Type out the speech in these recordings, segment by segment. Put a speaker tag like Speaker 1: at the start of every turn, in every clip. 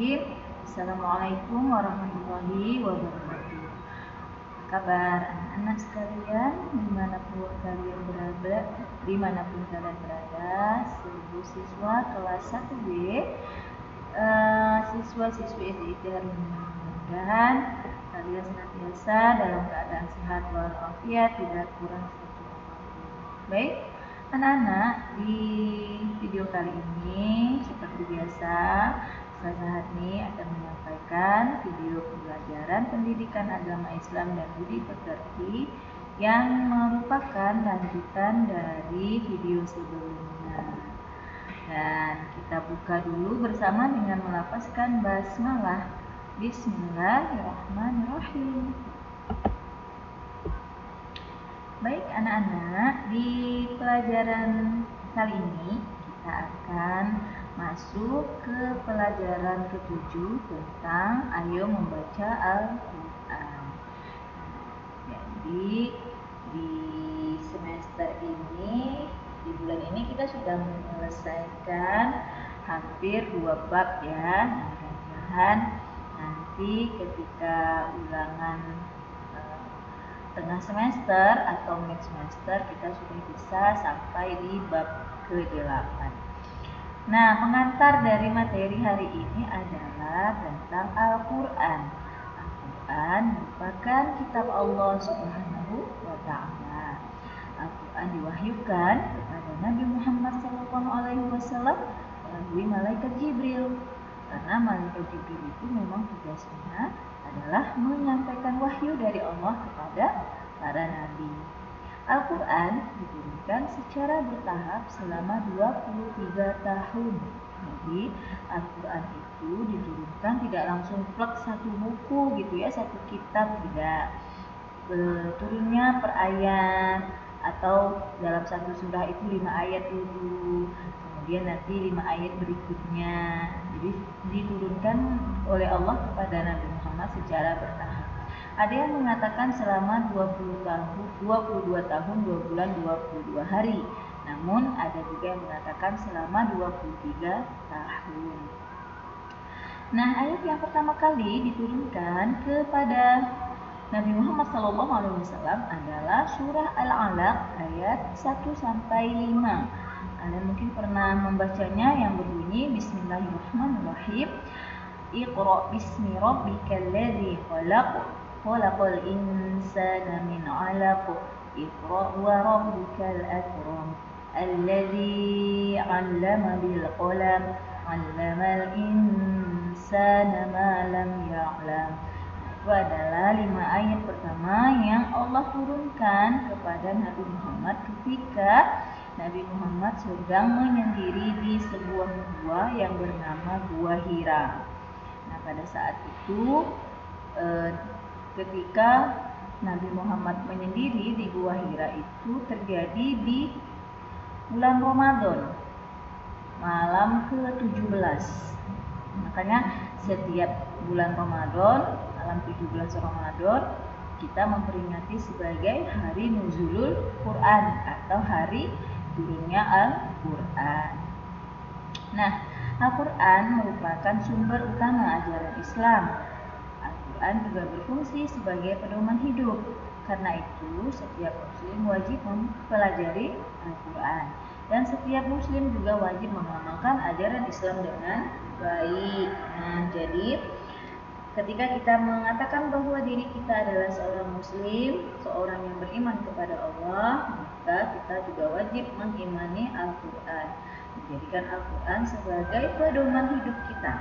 Speaker 1: Assalamualaikum warahmatullahi wabarakatuh. Apa kabar anak-anak sekalian dimanapun kalian berada, seluruh siswa kelas 1B, siswa-siswi SD hari ini, mudah-mudahan kalian senantiasa dalam keadaan sehat walafiat, tidak kurang suatu apapun. Baik, anak-anak, di video kali ini seperti biasa Ustazah Hatni akan menyampaikan video pembelajaran pendidikan agama Islam dan budi pekerti yang merupakan lanjutan dari video sebelumnya. Dan kita buka dulu bersama dengan melafazkan basmalah. Bismillahirrahmanirrahim. Baik anak-anak, di pelajaran kali ini kita akan masuk ke pelajaran ke-7 tentang ayo membaca Al-Quran. Jadi di semester ini, di bulan ini kita sudah menyelesaikan hampir 2 bab ya. Mudah-mudahan nanti ketika ulangan tengah semester atau mid semester kita sudah bisa sampai di bab ke-8. Nah, pengantar dari materi hari ini adalah tentang Al-Quran. Al-Quran merupakan kitab Allah Subhanahu wa Ta'ala. Al-Quran diwahyukan kepada Nabi Muhammad SAW melalui malaikat Jibril. Karena malaikat Jibril itu memang tugasnya adalah menyampaikan wahyu dari Allah kepada para nabi. Al-Quran diturunkan secara bertahap selama 23 tahun. Jadi Al-Quran itu diturunkan tidak langsung plek satu buku gitu ya, satu kitab, tidak. Turunnya per ayat atau dalam satu surah itu 5 ayat dulu, kemudian nanti 5 ayat berikutnya. Jadi diturunkan oleh Allah kepada Nabi Muhammad secara bertahap. Ada yang mengatakan selama 22 tahun 2 bulan 22 hari. Namun ada juga yang mengatakan selama 23 tahun. Nah, ayat yang pertama kali diturunkan kepada Nabi Muhammad SAW adalah surah Al-Alaq ayat 1 sampai 5. Kalian mungkin pernah membacanya yang berbunyi Bismillahirrahmanirrahim. Iqra bismi rabbikal ladzi khalaq khalaqal insana min 'alaq. Iqra wa rabbukal akram alladzi 'allama bil qalam 'allamal insana ma lam ya'lam. Itu adalah 5 ayat pertama yang Allah turunkan kepada Nabi Muhammad ketika Nabi Muhammad sedang menyendiri di sebuah gua yang bernama Gua Hira. Nah, pada saat itu ketika Nabi Muhammad menyendiri di Gua Hira itu terjadi di bulan Ramadan, malam ke-17. Makanya setiap bulan Ramadan, malam 17 Ramadan, kita memperingati sebagai hari nuzulul Quran atau hari turunnya Al-Quran. Nah, Al-Quran merupakan sumber utama ajaran Islam. Al-Quran juga berfungsi sebagai pedoman hidup. Karena itu, setiap muslim wajib mempelajari Al-Quran. Dan setiap muslim juga wajib mengamalkan ajaran Islam dengan baik. Nah, jadi ketika kita mengatakan bahwa diri kita adalah seorang muslim, seorang yang beriman kepada Allah, maka kita juga wajib mengimani Al-Quran, menjadikan Al-Quran sebagai pedoman hidup kita.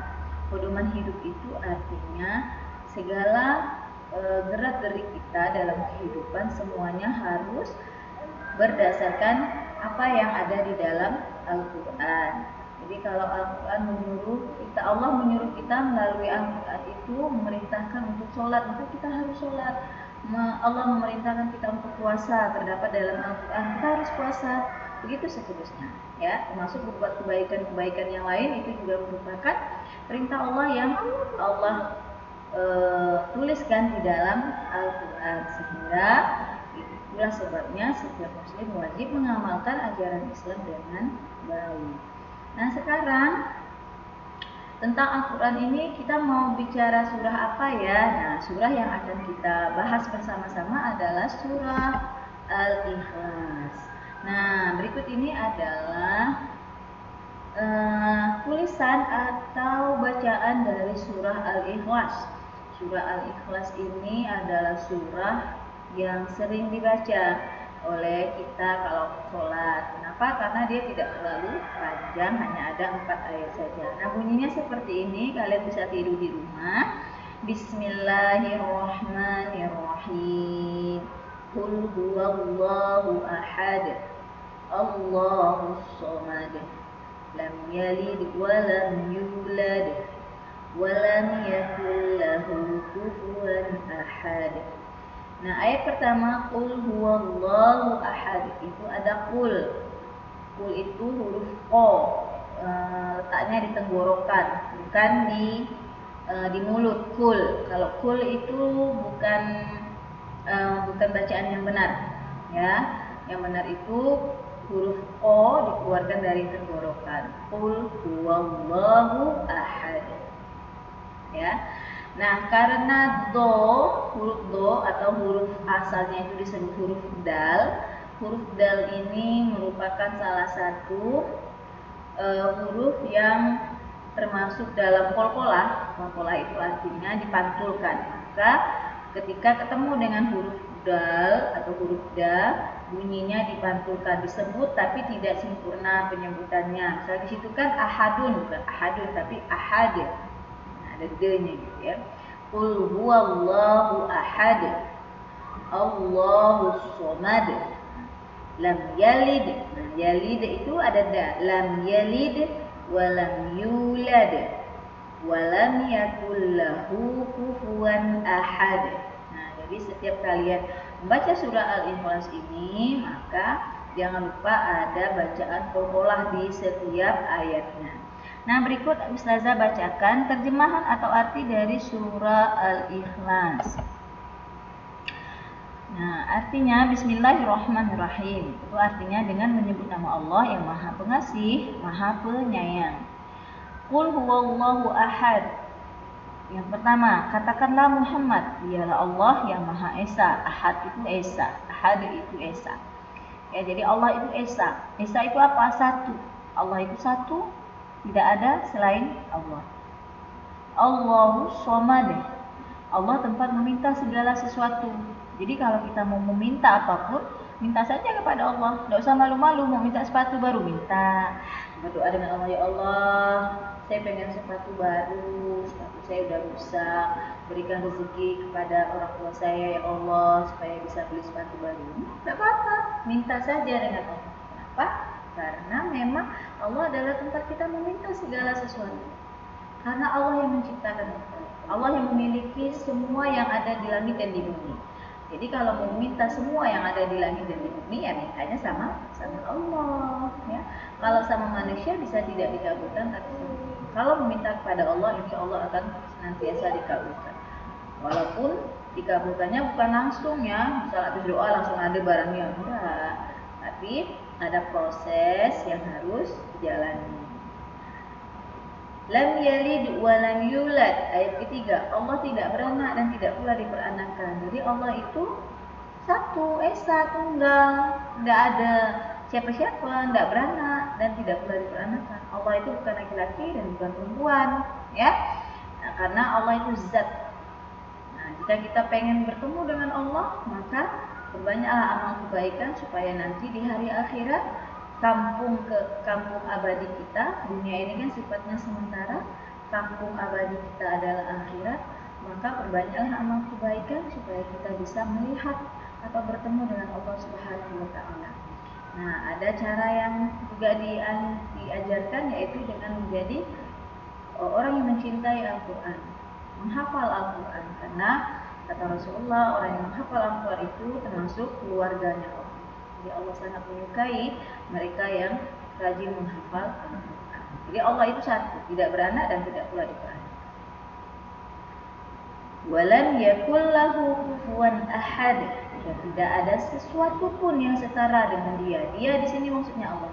Speaker 1: Pedoman hidup itu artinya segala gerak-gerik kita dalam kehidupan semuanya harus berdasarkan apa yang ada di dalam Al-Quran. Jadi kalau Al-Quran Allah menyuruh kita melalui Al-Quran itu memerintahkan untuk sholat, maka kita harus sholat. Allah memerintahkan kita untuk puasa, terdapat dalam Al-Quran, kita harus puasa. Begitu seterusnya, ya. Termasuk berbuat kebaikan-kebaikan yang lain itu juga merupakan perintah Allah yang Allah tuliskan di dalam Al-Quran, sehingga itulah sebabnya setiap muslim wajib mengamalkan ajaran Islam dengan baik. Nah, sekarang tentang Al-Quran ini kita mau bicara surah apa ya? Nah, surah yang akan kita bahas bersama-sama adalah surah Al-Ikhlas. Nah, berikut ini adalah tulisan atau bacaan dari surah Al-Ikhlas. Surah Al-Ikhlas ini adalah surah yang sering dibaca oleh kita kalau sholat. Kenapa? Karena dia tidak terlalu panjang, hanya ada 4 ayat saja. Nah, bunyinya seperti ini, kalian bisa tiru di rumah. Bismillahirrahmanirrahim. Qul huwallahu ahad, Allahus samad, lam yalid wa lam yulad wa lam yakul lahu kufuwan ahad. Nah, ayat pertama qul huwallahu ahad, itu ada qul. Qul itu huruf q, letaknya di tenggorokan, bukan di mulut. Qul. Kalau qul itu bukan bacaan yang benar, ya. Yang benar itu huruf o dikeluarkan dari tenggorokan. Qul huwallahu ahad. Ya. Nah, karena huruf do atau huruf asalnya itu disebut huruf dal. Huruf dal ini merupakan salah satu huruf yang termasuk dalam qalqalah. Qalqalah itu artinya dipantulkan. Maka ketika ketemu dengan huruf dal atau huruf da, bunyinya dipantulkan, disebut tapi tidak sempurna penyebutannya. Misalnya di situ kan ahadun, bukan ahadun tapi ahad. Ada d-nya gitu ya. Qul huwallahu ahad, Allahus samad, lam yalid. Nah, yalid itu ada da, lam yalid wa lam yulad wa lam yakul lahu kufuwan ahad. Nah, jadi setiap kalian membaca surah Al-Ikhlas ini, maka jangan lupa ada bacaan qalqalah di setiap ayatnya. Nah, berikut Ustazah bacakan terjemahan atau arti dari surah Al-Ikhlas. Nah, artinya Bismillahirrahmanirrahim. Itu artinya dengan menyebut nama Allah yang Maha Pengasih, Maha Penyayang. Qul huwallahu ahad. Yang pertama, katakanlah Muhammad, dialah Allah yang Maha Esa. Ahad itu Esa, Ahad itu Esa. Ya, jadi Allah itu Esa. Esa itu apa? Satu. Allah itu satu. Tidak ada selain Allah. Allahus samad. Allah tempat meminta segala sesuatu. Jadi kalau kita mau meminta apapun, minta saja kepada Allah. Tidak usah malu-malu, mau minta sepatu baru minta. Berdoa dengan Allah, ya Allah, saya pengen sepatu baru, sepatu saya udah rusak. Berikan rezeki kepada orang tua saya, ya Allah, supaya bisa beli sepatu baru. Tidak apa-apa, minta saja dengan Allah. Kenapa? Karena memang Allah adalah tempat kita meminta segala sesuatu. Karena Allah yang menciptakan kita. Allah yang memiliki semua yang ada di langit dan di bumi. Jadi kalau mau minta semua yang ada di langit dan di bumi, ya mintanya sama Allah. Ya. Kalau sama manusia bisa tidak dikabulkan, tapi kalau meminta kepada Allah, insya Allah akan senantiasa dikabulkan. Walaupun dikabulkannya bukan langsung ya, misal habis doa langsung ada barangnya, enggak. Tapi ada proses yang harus dijalani. Lam yalid wa lam yulad. Ayat ketiga, Allah tidak beranak dan tidak pula diperanakan. Jadi Allah itu satu, esa, tunggal, tidak ada siapa-siapa, tidak beranak dan tidak pula diperanakan. Allah itu bukan laki-laki dan bukan perempuan, ya. Nah, karena Allah itu zat. Nah, jika kita pengen bertemu dengan Allah, maka perbanyaklah amal kebaikan supaya nanti di hari akhirat kampung abadi kita. Dunia ini kan sifatnya sementara, kampung abadi kita adalah akhirat. Maka perbanyaklah amal kebaikan supaya kita bisa melihat atau bertemu dengan Allah Subhanahu wa taala. Nah, ada cara yang juga diajarkan, yaitu dengan menjadi orang yang mencintai Al-Qur'an, menghafal Al-Qur'an, karena kata Rasulullah, orang yang menghafal Al-Qur'an itu termasuk keluarganya Allah. Jadi Allah sangat menyukai mereka yang rajin menghafal Al-Quran. Jadi Allah itu satu, tidak beranak dan tidak pula diperanak. Walam yakul lahu kufuwan ahad. Dan tidak ada sesuatu pun yang setara dengan dia. Dia di sini maksudnya Allah.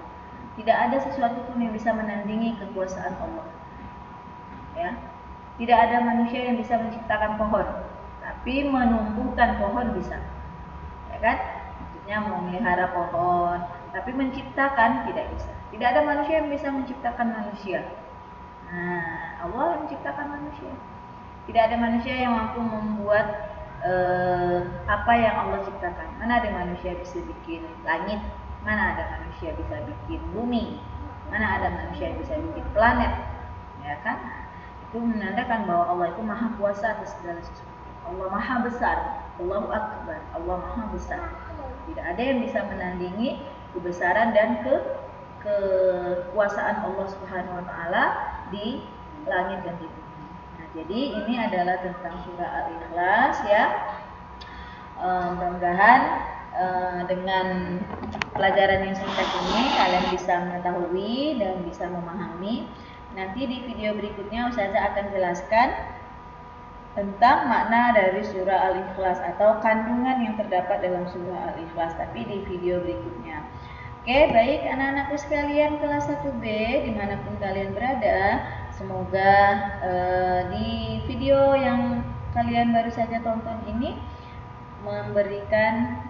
Speaker 1: Tidak ada sesuatu pun yang bisa menandingi kekuasaan Allah. Tidak ada manusia yang bisa menciptakan pohon, tapi menumbuhkan pohon bisa. Ya kan? Maksudnya memelihara pohon, tapi menciptakan tidak bisa. Tidak ada manusia yang bisa menciptakan manusia. Nah, Allah yang menciptakan manusia. Tidak ada manusia yang mampu membuat apa yang Allah ciptakan. Mana ada manusia bisa bikin langit? Mana ada manusia bisa bikin bumi? Mana ada manusia yang bisa bikin planet? Ya kan? Itu menandakan bahwa Allah itu maha kuasa atas segala sesuatu. Allah maha besar. Allahu Akbar. Allah maha besar. Tidak ada yang bisa menandingi kebesaran dan kekuasaan Allah Subhanahu wa taala di langit dan di bumi. Nah, jadi ini adalah tentang surah Al-Ikhlas ya. Mudah-mudahan dengan pelajaran yang singkat ini kalian bisa mengetahui dan bisa memahami. Nanti di video berikutnya Ustazah akan jelaskan tentang makna dari surah Al-Ikhlas atau kandungan yang terdapat dalam surah Al-Ikhlas, tapi di video berikutnya. Oke, baik anak-anakku sekalian kelas 1B dimanapun kalian berada, semoga di video yang kalian baru saja tonton ini memberikan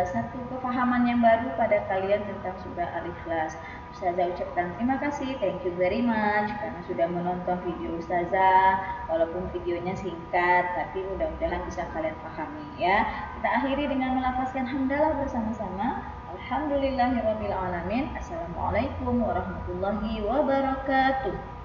Speaker 1: satu kefahaman yang baru pada kalian tentang surah Al-Ikhlas. Ustazah ucapkan terima kasih, thank you very much karena sudah menonton video Ustazah. Walaupun videonya singkat, tapi mudah-mudahan bisa kalian pahami ya. Kita akhiri dengan melafazkan hamdalah bersama-sama. Alhamdulillahirabbil alamin. Assalamualaikum warahmatullahi wabarakatuh.